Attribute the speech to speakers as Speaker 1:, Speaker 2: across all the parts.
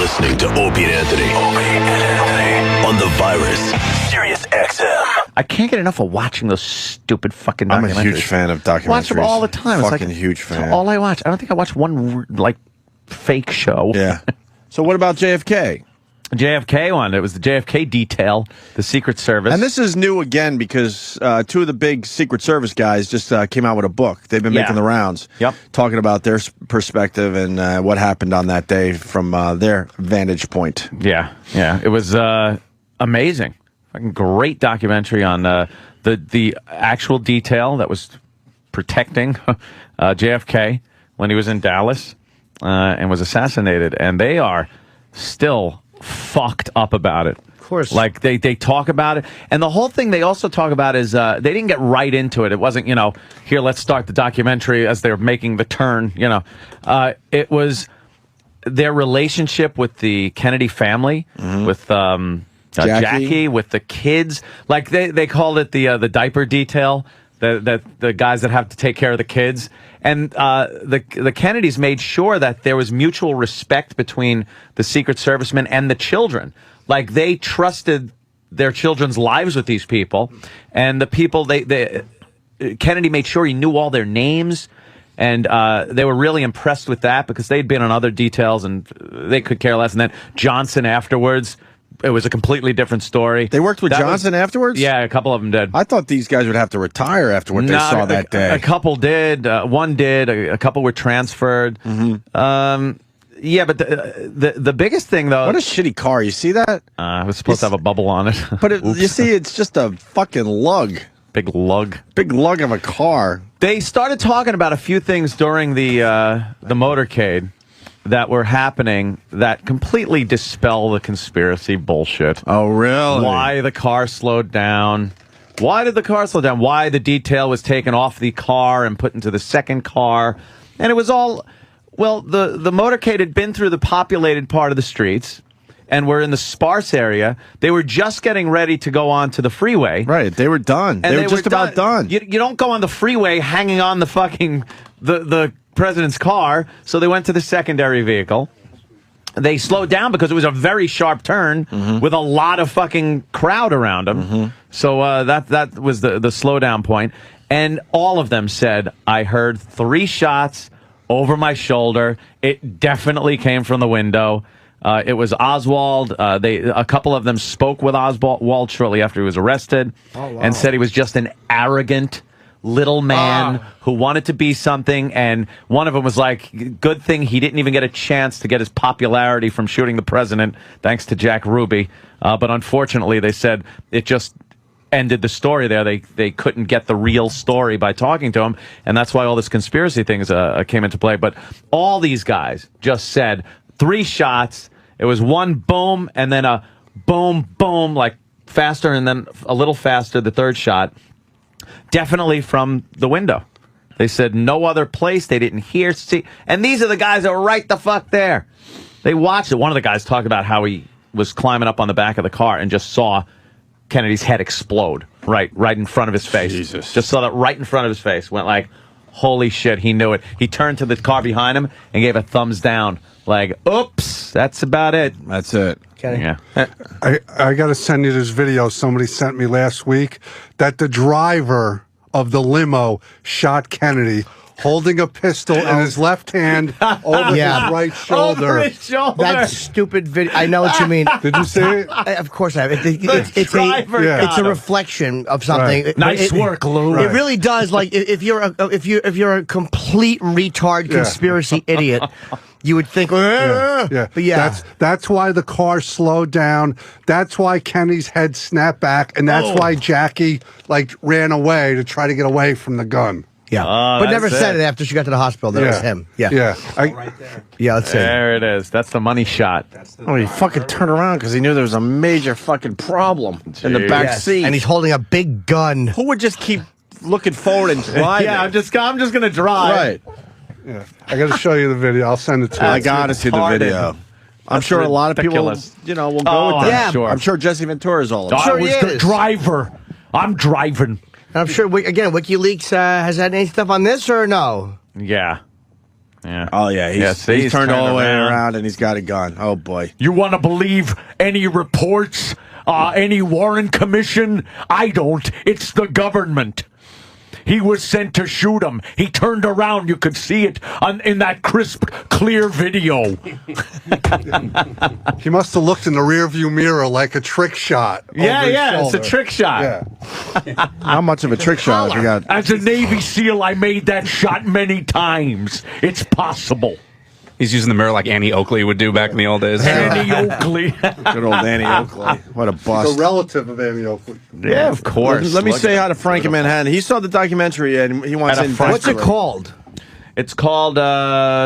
Speaker 1: listening to Opie and Anthony. On the Virus, Sirius XM.
Speaker 2: I can't get enough of watching those stupid fucking documentaries.
Speaker 3: I'm a huge fan of documentaries.
Speaker 2: Watch them all the time.
Speaker 3: Fucking huge fan.
Speaker 2: All I watch. I don't think I watch one fake show.
Speaker 3: Yeah. So what about JFK?
Speaker 2: JFK one. It was the JFK detail, the Secret Service.
Speaker 3: And this is new again because two of the big Secret Service guys just came out with a book. They've been making the rounds.
Speaker 2: Yep.
Speaker 3: Talking about their perspective and what happened on that day from their vantage point.
Speaker 2: Yeah. It was amazing. Fucking great documentary on the actual detail that was protecting JFK when he was in Dallas and was assassinated. And they are still fucked up about it.
Speaker 4: Of course.
Speaker 2: Like, they talk about it. And the whole thing they also talk about is they didn't get right into it. It wasn't, here, let's start the documentary as they're making the turn, It was their relationship with the Kennedy family, with Jackie, with the kids. Like, they called it the diaper detail, the guys that have to take care of the kids. And the Kennedys made sure that there was mutual respect between the Secret Servicemen and the children. Like, they trusted their children's lives with these people. And the people, Kennedy made sure he knew all their names. And they were really impressed with that because they'd been on other details and they could care less. And then Johnson afterwards, it was a completely different story.
Speaker 3: They worked with Johnson afterwards?
Speaker 2: Yeah, a couple of them did.
Speaker 3: I thought these guys would have to retire after what they saw that day.
Speaker 2: A couple did. One did. A couple were transferred. Yeah, but the biggest thing, though...
Speaker 3: What a shitty car. You see that?
Speaker 2: It was supposed to have a bubble on it.
Speaker 3: But you see, it's just a fucking lug.
Speaker 2: Big lug.
Speaker 3: Big lug of a car.
Speaker 2: They started talking about a few things during the motorcade that were happening that completely dispel the conspiracy bullshit.
Speaker 3: Oh, really?
Speaker 2: Why the car slowed down. Why did the car slow down? Why the detail was taken off the car and put into the second car. And it was all... Well, the motorcade had been through the populated part of the streets and were in the sparse area. They were just getting ready to go on to the freeway.
Speaker 3: Right. They were done.
Speaker 2: And
Speaker 3: they were just about done.
Speaker 2: You don't go on the freeway hanging on the fucking... the president's car, so they went to the secondary vehicle. They slowed down because it was a very sharp turn with a lot of fucking crowd around them. So that was the slowdown point. And all of them said, I heard 3 shots over my shoulder. It definitely came from the window. It was Oswald. A couple of them spoke with Oswald shortly after he was arrested and said he was just an arrogant little man who wanted to be something, and one of them was like, good thing he didn't even get a chance to get his popularity from shooting the president, thanks to Jack Ruby. But unfortunately, they said it just ended the story there. They couldn't get the real story by talking to him, and that's why all this conspiracy things came into play. But all these guys just said 3 shots. It was one boom, and then a boom, boom, like faster, and then a little faster, the third shot. Definitely from the window. They said no other place. They didn't hear, see. And these are the guys that were right the fuck there. They watched it. One of the guys talked about how he was climbing up on the back of the car and just saw Kennedy's head explode right in front of his face.
Speaker 3: Jesus.
Speaker 2: Just saw that right in front of his face. Went like, holy shit, he knew it. He turned to the car behind him and gave a thumbs down. Like, oops, that's about it.
Speaker 3: That's it.
Speaker 2: Yeah.
Speaker 5: I got to send you this video somebody sent me last week that the driver of the limo shot Kennedy holding a pistol in his left hand over his right shoulder.
Speaker 2: Over his shoulder.
Speaker 4: That stupid video. I know what you mean.
Speaker 5: Did you see it?
Speaker 4: Of course I have. It's a reflection of something.
Speaker 5: Right.
Speaker 2: Nice work, Lou.
Speaker 4: It really does. Like if you're a complete retard conspiracy idiot, you would think,
Speaker 5: yeah.
Speaker 4: But yeah,
Speaker 5: that's why the car slowed down. That's why Kenny's head snapped back, and that's why Jackie ran away to try to get away from the gun.
Speaker 4: Yeah, but never said it after she got to the hospital. That was him. Yeah,
Speaker 5: right
Speaker 4: there. Yeah, let's see.
Speaker 2: There it is. That's the money shot.
Speaker 3: He fucking turned around because he knew there was a major fucking problem in the back seat.
Speaker 4: And he's holding a big gun.
Speaker 3: Who would just keep looking forward and driving?
Speaker 2: Yeah, I'm just gonna drive.
Speaker 3: Right.
Speaker 5: Yeah, I got to show you the video. I'll send it to you.
Speaker 3: I got to see the video. I'm sure a lot of people, will go with that.
Speaker 4: Yeah,
Speaker 2: sure.
Speaker 3: I'm sure Jesse Ventura is all about it.
Speaker 4: Sure
Speaker 2: I was
Speaker 4: he
Speaker 2: the
Speaker 4: is.
Speaker 2: driver. I'm driving.
Speaker 4: And I'm sure, again, WikiLeaks has had any stuff on this or no?
Speaker 2: Yeah. Yeah.
Speaker 3: Oh, yeah. He's turned all the way around and he's got a gun. Oh, boy.
Speaker 6: You want to believe any reports, any Warren Commission? I don't. It's the government. He was sent to shoot him. He turned around. You could see it in that crisp, clear video.
Speaker 5: He must have looked in the rearview mirror like a trick shot.
Speaker 2: Yeah, it's a trick shot.
Speaker 5: Yeah.
Speaker 3: How much of a trick shot has he got?
Speaker 6: As a Navy SEAL, I made that shot many times. It's possible.
Speaker 7: He's using the mirror like Annie Oakley would do back in the old days.
Speaker 6: Annie Oakley.
Speaker 3: Good old Annie Oakley. What a bust.
Speaker 5: The relative of Annie Oakley.
Speaker 2: Yeah, of course.
Speaker 3: Let me say hi to Frank in Manhattan. He saw the documentary and he wants to
Speaker 4: What's it called?
Speaker 2: It's called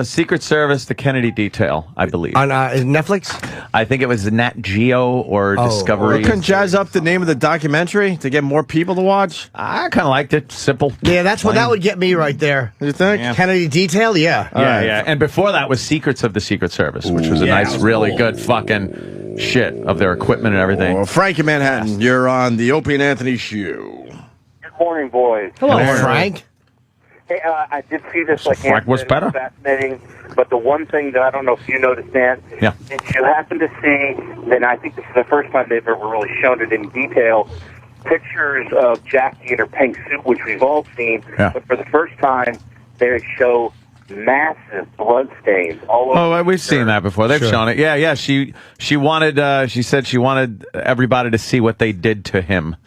Speaker 2: Secret Service: The Kennedy Detail, I believe.
Speaker 4: On Netflix?
Speaker 2: I think it was Nat Geo or Discovery.
Speaker 3: Couldn't jazz up the name of the documentary to get more people to watch?
Speaker 2: I kind of liked it. Simple.
Speaker 4: Yeah, that's what that would get me right there.
Speaker 3: You think?
Speaker 2: Yeah.
Speaker 4: Kennedy Detail? Yeah.
Speaker 2: Yeah. And before that was Secrets of the Secret Service, which was a nice, really good fucking shit of their equipment and everything.
Speaker 3: Well, Frank in Manhattan, you're on the Opie and Anthony show.
Speaker 8: Good morning, boys.
Speaker 4: Hello, Frank.
Speaker 8: Hey, I did see this like
Speaker 2: Frank was better.
Speaker 8: fascinating, but the one thing that I don't know if you noticed, Dan,
Speaker 2: Yeah.
Speaker 8: did you happen to see, then I think this is the first time they've ever really shown it in detail, pictures of Jackie in her pink suit, which we've all seen,
Speaker 2: Yeah.
Speaker 8: but for the first time, they show massive blood stains all over.
Speaker 2: Oh, we've seen that before. They've shown it. Yeah. She wanted. She said she wanted everybody to see what they did to him,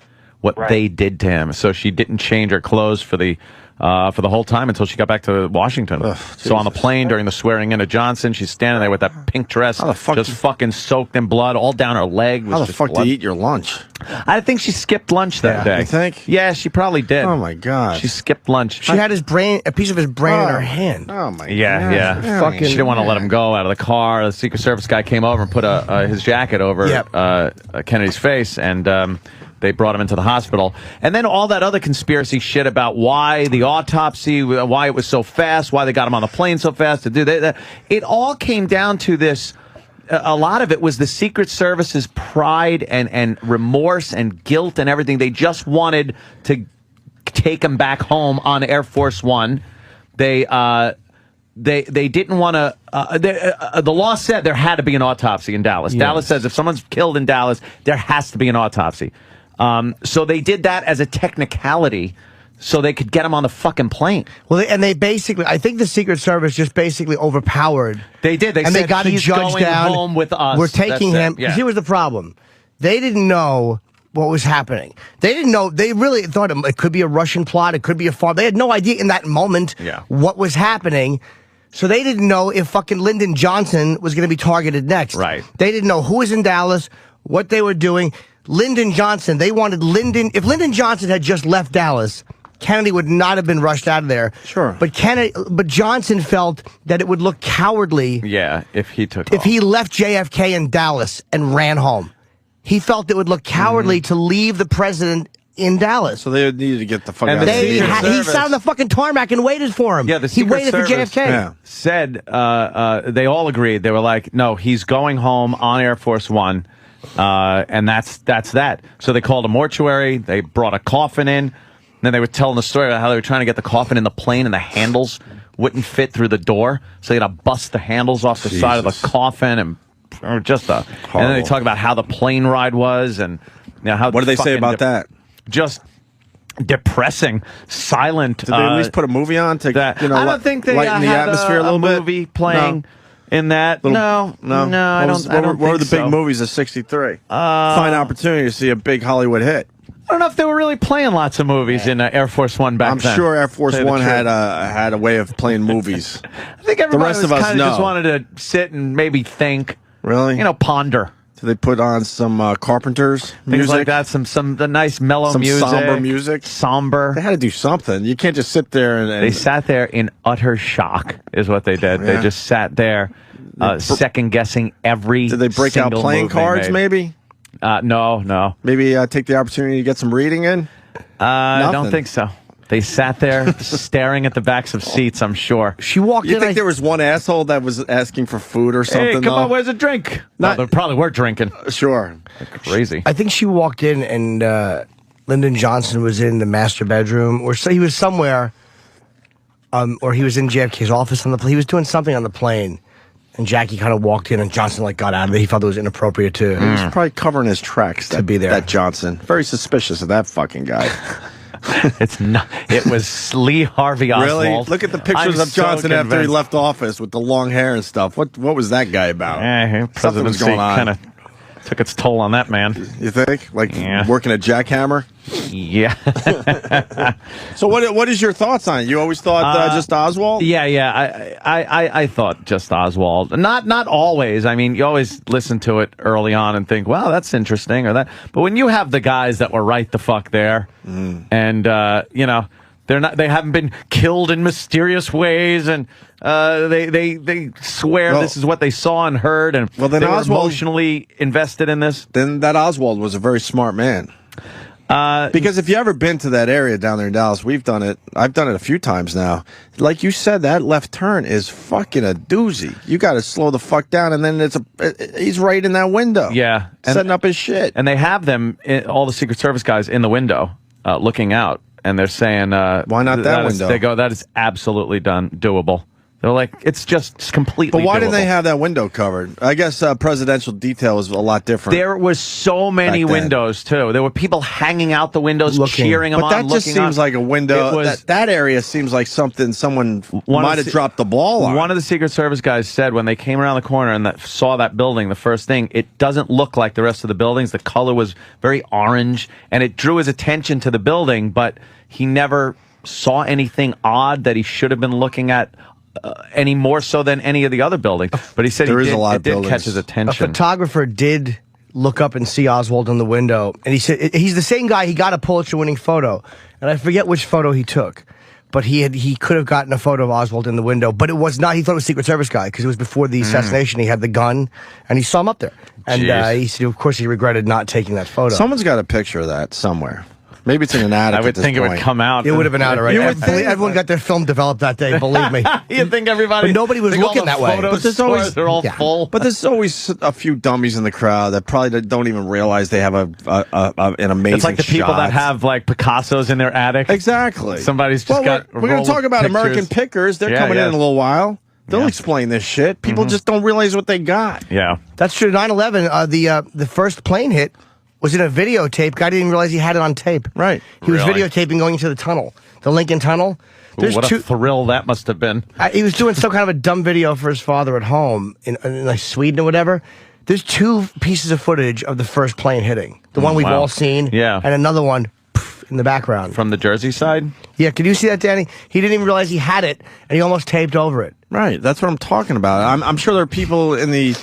Speaker 2: they did to him. So she didn't change her clothes for the whole time until she got back to Washington. So on the plane during the swearing in of Johnson, she's standing there with that pink dress, just fucking soaked in blood, all down her leg.
Speaker 3: How the fuck do you eat your lunch?
Speaker 2: I think she skipped lunch that day.
Speaker 3: You think?
Speaker 2: Yeah, she probably did.
Speaker 3: Oh, my God.
Speaker 2: She skipped lunch.
Speaker 4: She had a piece of his brain in her hand.
Speaker 3: Oh, my God.
Speaker 2: Yeah. Fucking, she didn't want to let him go out of the car. The Secret Service guy came over and put his jacket over Kennedy's face, and they brought him into the hospital. And then all that other conspiracy shit about why the autopsy, why it was so fast, why they got him on the plane so fast to do that. It all came down to this. A lot of it was the Secret Service's pride and remorse and guilt and everything. They just wanted to take him back home on Air Force One. They didn't want to. The law said there had to be an autopsy in Dallas. Yes. Dallas says if someone's killed in Dallas, there has to be an autopsy. So they did that as a technicality so they could get him on the fucking plane.
Speaker 4: Well, they basically, I think the Secret Service just basically overpowered.
Speaker 2: They did. They said
Speaker 4: they got
Speaker 2: he's
Speaker 4: a judge
Speaker 2: going
Speaker 4: down.
Speaker 2: home with us.
Speaker 4: We're taking him.
Speaker 2: Yeah.
Speaker 4: Here was the problem. They didn't know what was happening. They didn't know. They really thought it could be a Russian plot. It could be a farm. They had no idea in that moment what was happening. So they didn't know if fucking Lyndon Johnson was going to be targeted next.
Speaker 2: Right.
Speaker 4: They didn't know who was in Dallas, what they were doing. Lyndon Johnson, they wanted Lyndon. If Lyndon Johnson had just left Dallas, Kennedy would not have been rushed out of there.
Speaker 3: Sure.
Speaker 4: But Johnson felt that it would look cowardly.
Speaker 2: Yeah, if he took
Speaker 4: If he left JFK in Dallas and ran home. He felt it would look cowardly to leave the president in Dallas.
Speaker 3: So they needed to get the fuck out of
Speaker 4: He
Speaker 3: there.
Speaker 4: sat on the fucking tarmac and waited for him.
Speaker 2: Yeah, the
Speaker 4: he
Speaker 2: Secret
Speaker 4: waited
Speaker 2: Service
Speaker 4: for JFK.
Speaker 2: Said they all agreed. They were like, no, he's going home on Air Force One. And that's that. So they called a mortuary. They brought a coffin in. Then they were telling the story about how they were trying to get the coffin in the plane and the handles wouldn't fit through the door. So they had to bust the handles off the side of the coffin and just and then they talk about how the plane ride was and how.
Speaker 3: What did they say about that?
Speaker 2: Just depressing, silent.
Speaker 3: Did they at least put a movie on to
Speaker 2: I don't think they
Speaker 3: lighten the
Speaker 2: had
Speaker 3: atmosphere a little bit?
Speaker 2: Movie playing.
Speaker 3: No.
Speaker 2: In that, no, I don't.
Speaker 3: What were the big movies of '63? Fine opportunity to see a big Hollywood hit.
Speaker 2: I don't know if they were really playing lots of movies in Air Force One back then.
Speaker 3: I'm sure Air Force One had a way of playing movies.
Speaker 2: I think everybody
Speaker 3: the rest of us
Speaker 2: kind of just wanted to sit and maybe think.
Speaker 3: Really?
Speaker 2: Ponder.
Speaker 3: So they put on some Carpenters
Speaker 2: Things
Speaker 3: music
Speaker 2: like that. The nice mellow music.
Speaker 3: Somber music.
Speaker 2: Somber.
Speaker 3: They had to do something. You can't just sit there and
Speaker 2: they sat there in utter shock. Is what they did.
Speaker 3: Yeah.
Speaker 2: They just sat there, second guessing every.
Speaker 3: Did they break out playing cards? Maybe.
Speaker 2: No.
Speaker 3: Maybe take the opportunity to get some reading in.
Speaker 2: I don't think so. They sat there staring at the backs of seats, I'm sure.
Speaker 4: She walked in.
Speaker 3: You think there was one asshole that was asking for food or something?
Speaker 2: Hey, come on, where's a drink? No, they probably were drinking.
Speaker 3: Sure.
Speaker 2: Crazy.
Speaker 4: I think she walked in and Lyndon Johnson was in the master bedroom, or so he was somewhere or he was in JFK's office on the plane. He was doing something on the plane, and Jackie kind of walked in, and Johnson like got out of it. He felt it was inappropriate to.
Speaker 3: He was probably covering his tracks
Speaker 4: to be there.
Speaker 3: That Johnson, very suspicious of that fucking guy.
Speaker 2: It's not. It was Lee Harvey Oswald.
Speaker 3: Really? Look at the pictures
Speaker 2: I'm
Speaker 3: of Johnson
Speaker 2: so
Speaker 3: after he
Speaker 2: convinced.
Speaker 3: left office with the long hair and stuff. What was that guy about? Something was
Speaker 2: Presidency
Speaker 3: going on.
Speaker 2: kind of took its toll on that man.
Speaker 3: You think? Like
Speaker 2: Yeah.
Speaker 3: working a jackhammer?
Speaker 2: Yeah.
Speaker 3: So what is your thoughts on it? You always thought just Oswald?
Speaker 2: Yeah. I thought just Oswald. Not always. I mean, you always listen to it early on and think, well, that's interesting or that. But when you have the guys that were right the fuck there, and you know, they haven't been killed in mysterious ways, and they swear this is what they saw and heard, and
Speaker 3: then
Speaker 2: they were
Speaker 3: Oswald-
Speaker 2: emotionally invested in this.
Speaker 3: Then that Oswald was a very smart man. Because if you ever been to that area down there in Dallas, we've done it. I've done it a few times now. Like you said, that left turn is fucking a doozy. You got to slow the fuck down, and then he's right in that window.
Speaker 2: Yeah,
Speaker 3: setting up his shit.
Speaker 2: And they have them, all the Secret Service guys, in the window, looking out, and they're saying,
Speaker 3: "Why not that window?"
Speaker 2: They go, "That is absolutely doable." They're like, it's just completely.
Speaker 3: But why
Speaker 2: doable.
Speaker 3: didn't they have that window covered? I guess presidential detail is a lot different.
Speaker 2: There was so many
Speaker 3: back then.
Speaker 2: windows too. There were people hanging out the windows, cheering them
Speaker 3: But
Speaker 2: on.
Speaker 3: that just
Speaker 2: looking
Speaker 3: seems
Speaker 2: on.
Speaker 3: like a window.
Speaker 2: It was-
Speaker 3: That area seems like something someone might have dropped the ball on.
Speaker 2: One of the Secret Service guys said when they came around the corner and saw that building, the first thing, it doesn't look like the rest of the buildings. The color was very orange, and it drew his attention to the building, but he never saw anything odd that he should have been looking at. Any more so than any of the other buildings, but he said
Speaker 3: There is
Speaker 2: it
Speaker 3: a lot of
Speaker 2: did
Speaker 3: buildings.
Speaker 2: catch his
Speaker 4: A
Speaker 2: attention.
Speaker 4: photographer did look up and see Oswald in the window, and he said he's the same guy. He got a Pulitzer-winning photo, and I forget which photo he took, but he could have gotten a photo of Oswald in the window, but it was not. He thought it was a Secret Service guy because it was before the assassination. He had the gun, and he saw him up there, and he said, of course, he regretted not taking that photo.
Speaker 3: Someone's got a picture of that somewhere. Maybe it's in an attic.
Speaker 2: I would
Speaker 3: at this
Speaker 2: think it
Speaker 3: point.
Speaker 2: would come out.
Speaker 4: It would have been out already.
Speaker 3: You would think-
Speaker 4: Everyone got their film developed that day. Believe me.
Speaker 2: You think everybody?
Speaker 4: But nobody was
Speaker 2: think all
Speaker 4: looking
Speaker 2: the
Speaker 4: that way.
Speaker 2: photo
Speaker 3: But there's
Speaker 2: stores
Speaker 3: always-
Speaker 2: are all
Speaker 4: Yeah.
Speaker 2: full.
Speaker 3: But there's always a few dummies in the crowd that probably don't even realize they have an amazing.
Speaker 2: It's like the people that
Speaker 3: shot.
Speaker 2: have like Picassos in their attic.
Speaker 3: Exactly.
Speaker 2: Somebody's just got.
Speaker 3: We're going to talk about American Pickers. They're coming in a little while. They'll
Speaker 2: Yeah.
Speaker 3: explain this shit. People just don't realize what they got.
Speaker 2: Yeah.
Speaker 4: That's true. 9/11, the first plane hit was in a videotape. Guy didn't even realize he had it on tape.
Speaker 3: Right.
Speaker 4: He was
Speaker 2: Really?
Speaker 4: videotaping going into the tunnel, the Lincoln Tunnel.
Speaker 2: Ooh, what a thrill that must have been.
Speaker 4: He was doing some kind of a dumb video for his father at home in like Sweden or whatever. There's two pieces of footage of the first plane hitting. The one we've
Speaker 2: Wow.
Speaker 4: all seen.
Speaker 2: Yeah.
Speaker 4: And another one in the background.
Speaker 2: From the Jersey side?
Speaker 4: Yeah, could you see that, Danny? He didn't even realize he had it, and he almost taped over it.
Speaker 3: Right. That's what I'm talking about. I'm sure there are people in the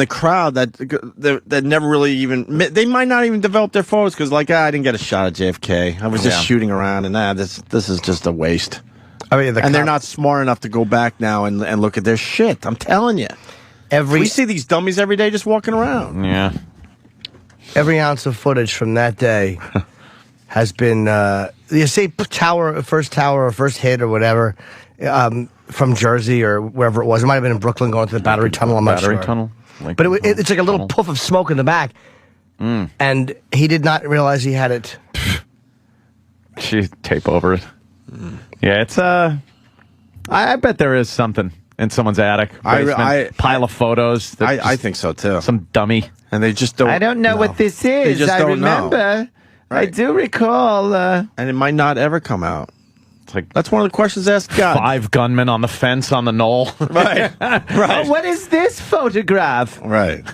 Speaker 3: crowd that never really even, they might not even develop their photos because like, I didn't get a shot at JFK. I was just shooting around, and this is just a waste.
Speaker 4: I mean,
Speaker 3: And they're not smart enough to go back now and look at their shit. I'm telling you.
Speaker 4: every
Speaker 3: We see these dummies every day just walking around.
Speaker 2: Yeah.
Speaker 4: every ounce of footage from that day has been you say first tower or first hit or whatever from Jersey or wherever it was. It might have been in Brooklyn going to the Battery Tunnel. I'm not
Speaker 2: Battery
Speaker 4: sure.
Speaker 2: tunnel.
Speaker 4: But it's like a little puff of smoke in the back, and he did not realize he had it.
Speaker 2: She tape over it. Yeah, it's I bet there is something in someone's attic. Basement, pile of photos.
Speaker 3: I think so too.
Speaker 2: Some dummy.
Speaker 3: And they just don't.
Speaker 2: I don't know what this is.
Speaker 3: They just
Speaker 2: I
Speaker 3: don't
Speaker 2: remember.
Speaker 3: know.
Speaker 2: I
Speaker 3: Right.
Speaker 2: do recall.
Speaker 3: And it might not ever come out.
Speaker 2: It's like
Speaker 3: That's one of the questions asked God.
Speaker 2: 5 gunmen on the fence on the knoll.
Speaker 3: Right. Right.
Speaker 2: Oh, what is this photograph?
Speaker 3: Right.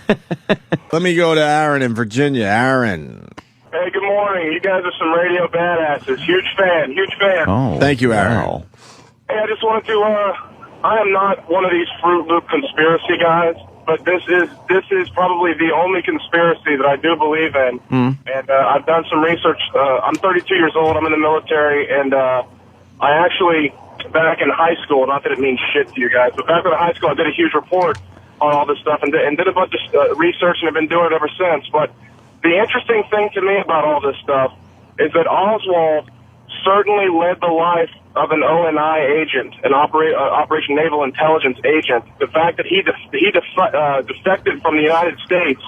Speaker 3: Let me go to Aaron in Virginia. Aaron.
Speaker 9: Hey, good morning. You guys are some radio badasses. Huge fan.
Speaker 2: Oh,
Speaker 3: Thank you, Aaron.
Speaker 2: wow.
Speaker 9: Hey, I just wanted to, I am not one of these Fruit Loop conspiracy guys, but this is probably the only conspiracy that I do believe in. And I've done some research. I'm 32 years old. I'm in the military, and I actually, back in high school, not that it means shit to you guys, but back in high school, I did a huge report on all this stuff and did a bunch of research and have been doing it ever since. But the interesting thing to me about all this stuff is that Oswald certainly led the life of an ONI agent, an Operation Naval Intelligence agent. The fact that he defected from the United States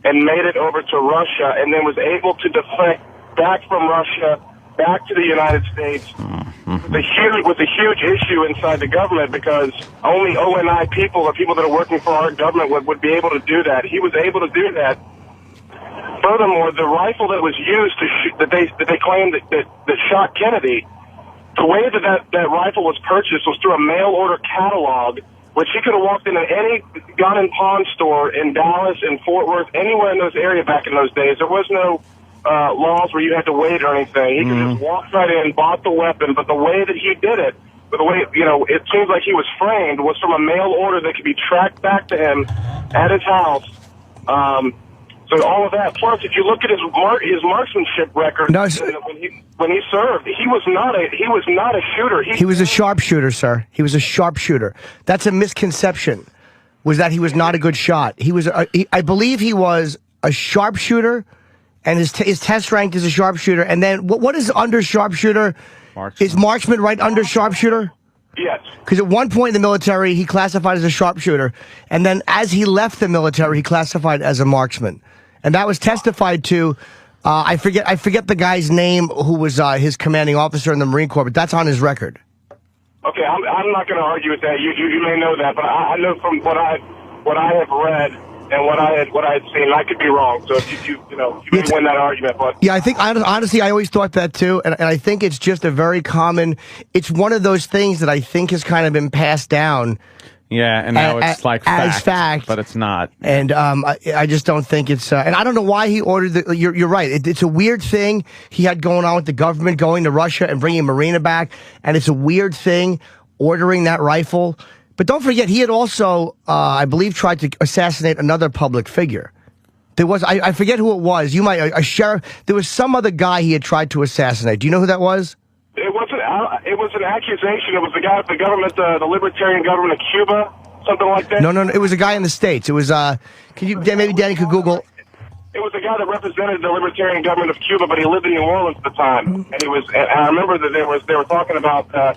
Speaker 9: and made it over to Russia and then was able to defect back from Russia back to the United States with a huge issue inside the government, because only ONI people, or people that are working for our government, would be able to do that. He was able to do that. Furthermore, the rifle that was used to shoot, that they claimed that shot Kennedy, the way that rifle was purchased was through a mail order catalog, which he could have walked into any gun and pawn store in Dallas, in Fort Worth, anywhere in those areas back in those days. There was no laws where you had to wait or anything. He could just walk right in, bought the weapon, but the way that he did it, the way, it seems like he was framed, was from a mail order that could be tracked back to him at his house. So all of that. Plus, if you look at his marksmanship record,
Speaker 4: no,
Speaker 9: when he served, he was not a shooter.
Speaker 4: He was a sharpshooter, sir. He was a sharpshooter. That's a misconception. Was that he was not a good shot? He was. I believe he was a sharpshooter, and his test ranked as a sharpshooter. And then what is under sharpshooter?
Speaker 2: Marksman.
Speaker 4: Is marksman right under sharpshooter?
Speaker 9: Yes.
Speaker 4: Because at one point in the military, he classified as a sharpshooter, and then as he left the military, he classified as a marksman. And that was testified to. I forget the guy's name who was his commanding officer in the Marine Corps, but that's on his record.
Speaker 9: Okay, I'm not going to argue with that. You may know that, but I know from what I have read and what I had seen. I could be wrong, so if you may win that argument. But
Speaker 4: yeah, I think honestly, I always thought that too, and I think it's just a very common. It's one of those things that I think has kind of been passed down.
Speaker 2: Yeah, and now it's like fact, but it's not.
Speaker 4: And I just don't think it's. And I don't know why he ordered the. You're right. It's a weird thing he had going on with the government, going to Russia and bringing Marina back, and it's a weird thing ordering that rifle. But don't forget, he had also, I believe, tried to assassinate another public figure. There was, I forget who it was. You might, a sheriff. There was some other guy he had tried to assassinate. Do you know who that was?
Speaker 9: It wasn't. It was an accusation. It was the guy with the government, the libertarian government of Cuba, something like that.
Speaker 4: No. It was a guy in the States. It was. Can you maybe Danny could Google?
Speaker 9: It was a guy that represented the libertarian government of Cuba, but he lived in New Orleans at the time, and he was. And I remember that they were talking about a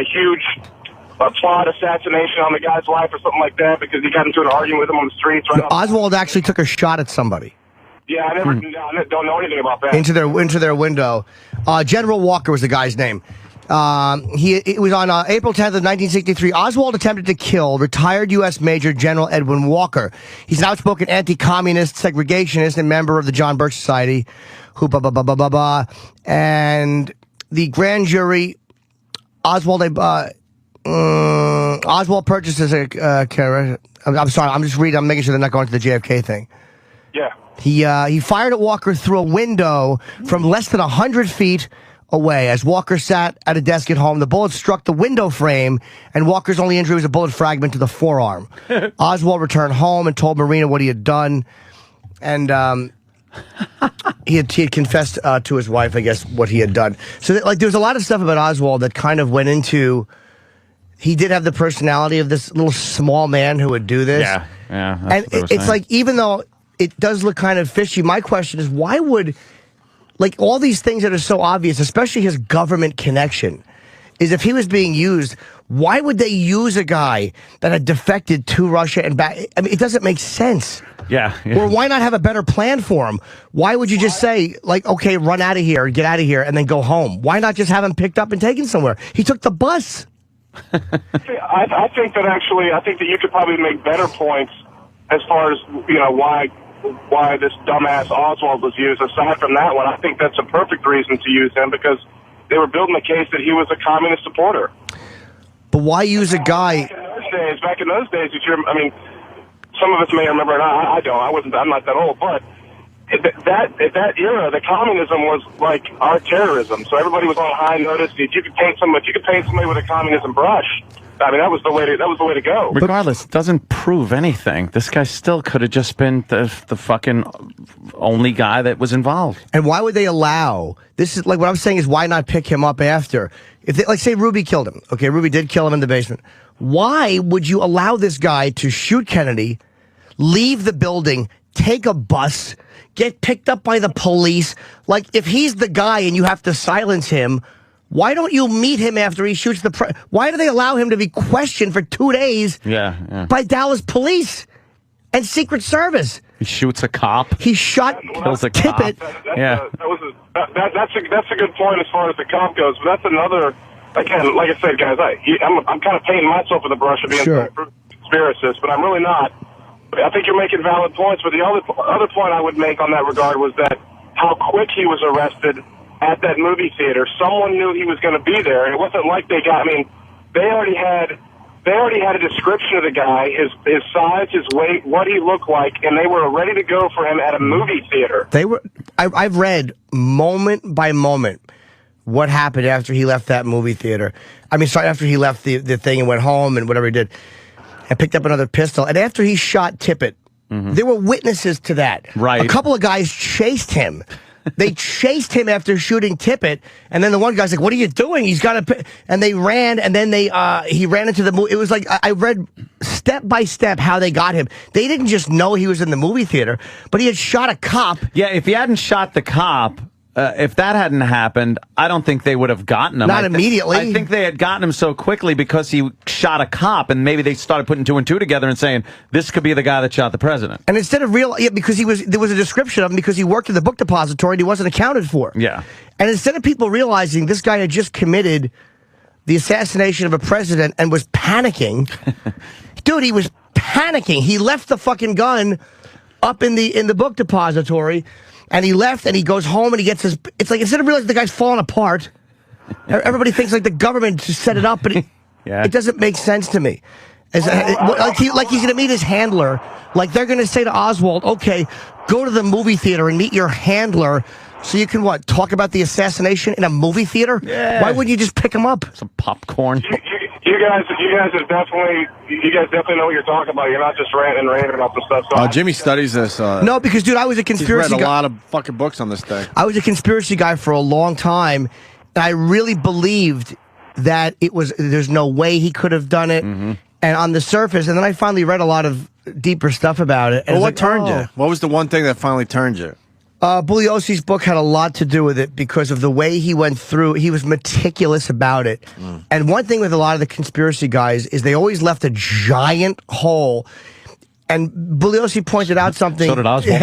Speaker 9: huge plot assassination on the guy's life or something like that because he got into an argument with him on the streets. Right.
Speaker 4: Oswald actually took a shot at somebody.
Speaker 9: Yeah, I don't know anything about that.
Speaker 4: Into their window. General Walker was the guy's name. It was on April 10th of 1963. Oswald attempted to kill retired U.S. Major General Edwin Walker. He's an outspoken anti-communist, segregationist, and member of the John Birch Society. And the grand jury, Oswald purchases a. I'm sorry. I'm just reading. I'm making sure they're not going to the JFK thing.
Speaker 9: Yeah.
Speaker 4: He fired at Walker through a window from less than 100 feet away. As Walker sat at a desk at home, the bullet struck the window frame, and Walker's only injury was a bullet fragment to the forearm. Oswald returned home and told Marina what he had done, and he had confessed to his wife, I guess, what he had done. So, there was a lot of stuff about Oswald that kind of went into. He did have the personality of this little small man who would do this.
Speaker 2: Yeah.
Speaker 4: And it's like, even though it does look kind of fishy, my question is, why would, all these things that are so obvious, especially his government connection, is if he was being used, why would they use a guy that had defected to Russia and back? I mean, it doesn't make sense.
Speaker 2: Yeah.
Speaker 4: Or why not have a better plan for him? Why would you just say, okay, run out of here, get out of here, and then go home? Why not just have him picked up and taken somewhere? He took the bus.
Speaker 9: I think that you could probably make better points as far as why this dumbass Oswald was used. Aside from that one, I think that's a perfect reason to use him because they were building the case that he was a communist supporter.
Speaker 4: But why use a guy?
Speaker 9: Back in those days, some of us may remember, and I don't. I'm not that old, but at that era, the communism was like our terrorism. So everybody was on high notice. If you could paint somebody with a communism brush, I mean, that was the way to go.
Speaker 2: Regardless, it doesn't prove anything. This guy still could have just been the fucking only guy that was involved.
Speaker 4: And why would they allow this? Is what I'm saying is, why not pick him up after? If they, say Ruby killed him, okay, Ruby did kill him in the basement. Why would you allow this guy to shoot Kennedy, leave the building, take a bus, get picked up by the police? If he's the guy and you have to silence him, why don't you meet him after he shoots why do they allow him to be questioned for 2 days by Dallas police? and Secret Service.
Speaker 2: He shoots a cop.
Speaker 4: He shot
Speaker 2: Kills a cop.
Speaker 4: Tippett.
Speaker 9: That's a good point as far as the cop goes. But that's another. Again, like I said, guys, I'm kind of painting myself with the brush of being a conspiracist, but I'm really not. I think you're making valid points. But the other point I would make on that regard was that how quick he was arrested at that movie theater. Someone knew he was going to be there. It wasn't like they already had a description of the guy, his size, his weight, what he looked like, and they were ready to go for him at a movie theater.
Speaker 4: I've read moment by moment what happened after he left that movie theater. After he left the thing and went home and whatever he did, and picked up another pistol. And after he shot Tippett, there were witnesses to that.
Speaker 2: Right.
Speaker 4: A couple of guys chased him. They chased him after shooting Tippett, and then the one guy's like, "What are you doing?" He's got to, and they ran, and then he ran into the movie. It was like I read step by step how they got him. They didn't just know he was in the movie theater, but he had shot a cop.
Speaker 2: Yeah, if he hadn't shot the cop, if that hadn't happened, I don't think they would have gotten him.
Speaker 4: Not immediately.
Speaker 2: I think they had gotten him so quickly because he shot a cop, and maybe they started putting two and two together and saying, this could be the guy that shot the president.
Speaker 4: And instead of because there was a description of him because he worked in the book depository and he wasn't accounted for.
Speaker 2: Yeah.
Speaker 4: And instead of people realizing this guy had just committed the assassination of a president and was panicking, dude, he was panicking. He left the fucking gun up in the book depository. And he left, and he goes home, and he gets his... It's like, instead of realizing the guy's falling apart, everybody thinks like the government just set it up, but it doesn't make sense to me. Like he's going to meet his handler. Like, they're going to say to Oswald, okay, go to the movie theater and meet your handler so you can, talk about the assassination in a movie theater?
Speaker 2: Yeah.
Speaker 4: Why wouldn't you just pick him up?
Speaker 2: Some popcorn.
Speaker 9: You guys definitely know what you're talking about. You're not just ranting and raving about the stuff. So
Speaker 3: Jimmy studies this.
Speaker 4: No, because, dude, I was a conspiracy guy.
Speaker 3: He's read a lot of fucking books on this thing.
Speaker 4: I was a conspiracy guy for a long time, and I really believed that there's no way he could have done it. And on the surface, and then I finally read a lot of deeper stuff about it.
Speaker 3: Well, what turned you? What was the one thing that finally turned you?
Speaker 4: Bugliosi's book had a lot to do with it because of the way he went through. He was meticulous about it. And one thing with a lot of the conspiracy guys is they always left a giant hole. And Bugliosi pointed out something.
Speaker 2: So did Oswald.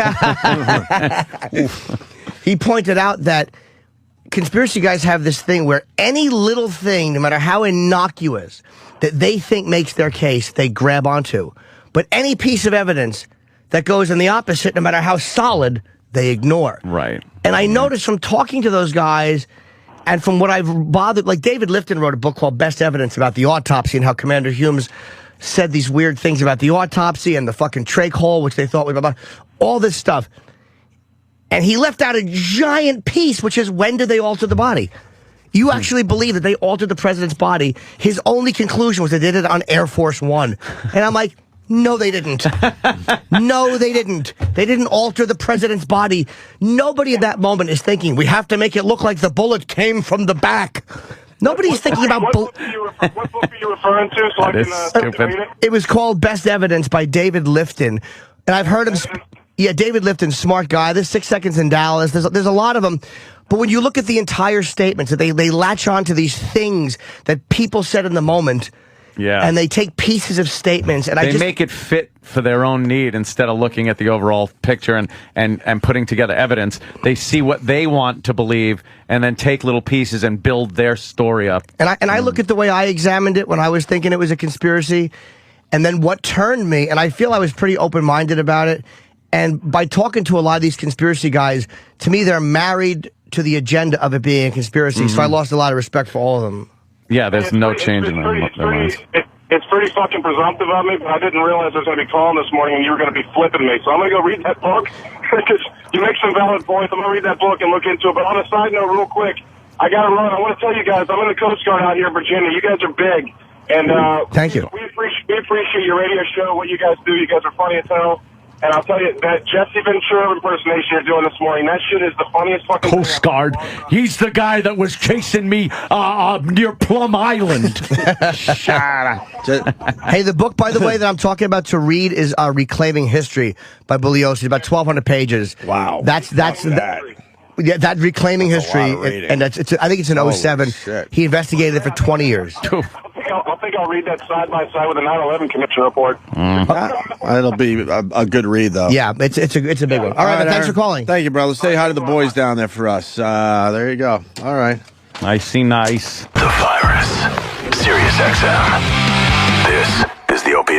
Speaker 4: He pointed out that conspiracy guys have this thing where any little thing, no matter how innocuous, that they think makes their case, they grab onto. But any piece of evidence that goes in the opposite, no matter how solid, they ignore.
Speaker 2: Right.
Speaker 4: And I noticed from talking to those guys and from what I've bothered, like David Lifton wrote a book called Best Evidence about the autopsy and how Commander Humes said these weird things about the autopsy and the fucking trach hole, which they thought was about all this stuff. And he left out a giant piece, which is when did they alter the body? You actually believe that they altered the president's body? His only conclusion was they did it on Air Force One. And I'm like, no, they didn't. No, they didn't. They didn't alter the president's body. Nobody at that moment is thinking, we have to make it look like the bullet came from the back. Nobody's thinking about...
Speaker 9: What book are you referring to? So I can read it?
Speaker 4: It was called Best Evidence by David Lifton. And I've heard him... Yeah, David Lifton, smart guy. There's 6 Seconds in Dallas. There's a lot of them. But when you look at the entire statements, they latch on to these things that people said in the moment...
Speaker 2: Yeah.
Speaker 4: And they take pieces of statements and
Speaker 2: they make it fit for their own need instead of looking at the overall picture and putting together evidence. They see what they want to believe and then take little pieces and build their story up.
Speaker 4: And I look at the way I examined it when I was thinking it was a conspiracy, and then what turned me, and I feel I was pretty open-minded about it, and by talking to a lot of these conspiracy guys, to me they're married to the agenda of it being a conspiracy, so I lost a lot of respect for all of them.
Speaker 2: Yeah, there's no change in their minds.
Speaker 9: It's pretty fucking presumptive of me, but I didn't realize I was going to be calling this morning and you were going to be flipping me. So I'm going to go read that book because you make some valid points. I'm going to read that book and look into it. But on a side note, real quick, I got to run. I want to tell you guys, I'm in the Coast Guard out here in Virginia. You guys are big. And
Speaker 4: thank you.
Speaker 9: We appreciate your radio show, what you guys do. You guys are funny as hell. And I'll tell you, that Jesse Ventura impersonation you're doing this morning, that shit is the funniest fucking
Speaker 6: Coast Guard. He's the guy that was chasing me near Plum Island.
Speaker 4: Shut up. Hey, the book, by the way, that I'm talking about to read is Reclaiming History by Bugliosi. About 1,200 pages.
Speaker 3: Wow.
Speaker 4: That's yeah, that Reclaiming History, and I think it's in 07.
Speaker 3: Shit.
Speaker 4: He investigated it for 20 years.
Speaker 9: I'll read that side by side with the 9/11 Commission report.
Speaker 3: It'll be a good read, though.
Speaker 4: Yeah, it's a big one. All right, thanks for calling.
Speaker 3: Thank you, brother. Say hi to the boys down there for us. There you go. All right.
Speaker 2: Nice.
Speaker 1: The Virus. Sirius XM. This is the Opie